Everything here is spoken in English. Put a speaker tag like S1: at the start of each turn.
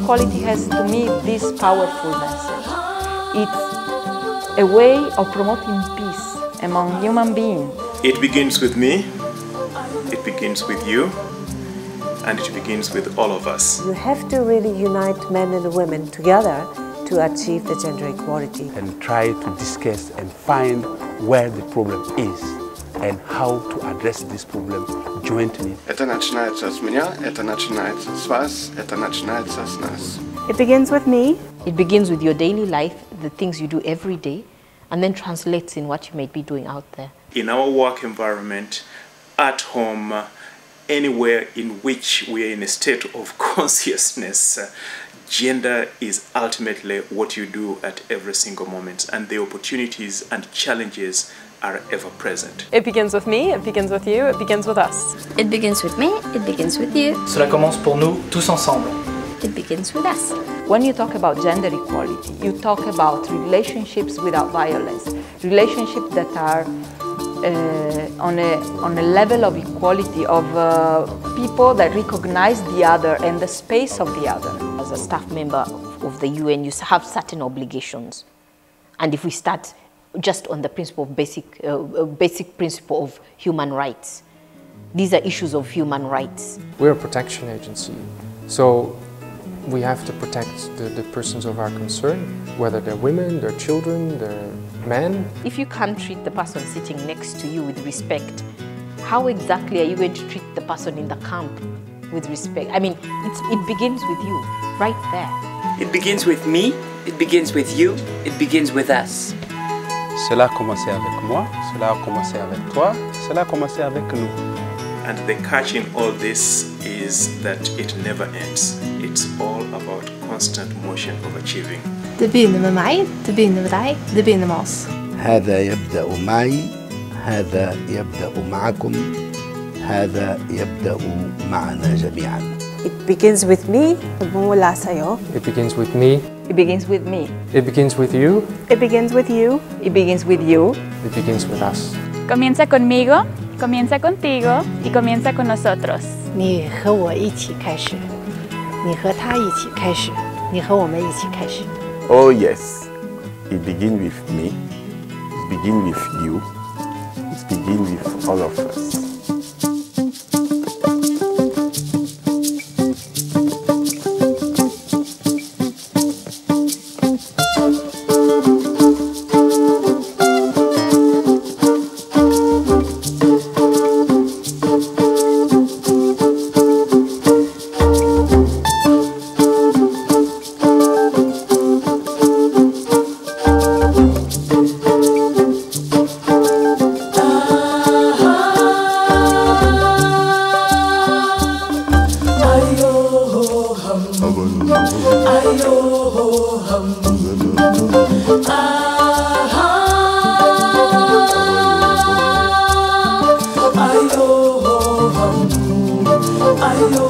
S1: equality has, to me, this powerful message. It's a way of promoting peace among human beings.
S2: It begins with me, it begins with you, and it begins with all of us.
S3: You have to really unite men and women together to achieve the gender equality.
S4: And try to discuss and find where the problem is and how to address this problem jointly.
S5: Это начинается с меня, это начинается с вас, это начинается с нас.
S6: It begins with me.
S7: It begins with your daily life, the things you do every day, and then translates in what you may be doing out there.
S2: In our work environment, at home, anywhere in which we are in a state of consciousness, gender is ultimately what you do at every single moment, and the opportunities and challenges are ever present.
S6: It begins with me, it begins with you, it begins with us.
S8: It begins with me, it begins with you.
S9: Cela commence pour nous tous ensemble.
S8: It begins with us.
S1: When you talk about gender equality, you talk about relationships without violence, relationships that are on a level of equality of people that recognize the other and the space of the other.
S7: As a staff member of the UN, you have certain obligations. And if we start just on the principle of basic principle of human rights, these are issues of human rights.
S10: We're a protection agency, so we have to protect the persons of our concern, whether they're women, they're children, they're men.
S7: If you can't treat the person sitting next to you with respect, how exactly are you going to treat the person in the camp with respect? I mean, it begins with you, right there.
S11: It begins with me, it begins with you, it begins with us.
S4: Cela a commencé avec moi, cela a commencé avec toi, cela a commencé avec nous.
S2: And the catch in all this is that it never ends. It's all about constant motion of achieving.
S6: Det begynner med meg, det begynner med deg, det begynner med oss.
S12: هذا يبدأ معي، هذا يبدأ معكم، هذا يبدأ معنا جميعا.
S3: It begins with me. Magmumula sa'yo.
S10: It begins with me.
S1: It begins with me.
S10: It begins with you.
S6: It begins with you.
S1: It begins with you.
S10: It begins with us.
S13: Comienza conmigo, comienza contigo y comienza con nosotros.
S14: 你和我一起开始，你和他一起开始，你和我们一起开始。
S15: Oh yes, it begins with me, it begins with you, it begins with all of us.
S16: Ayo,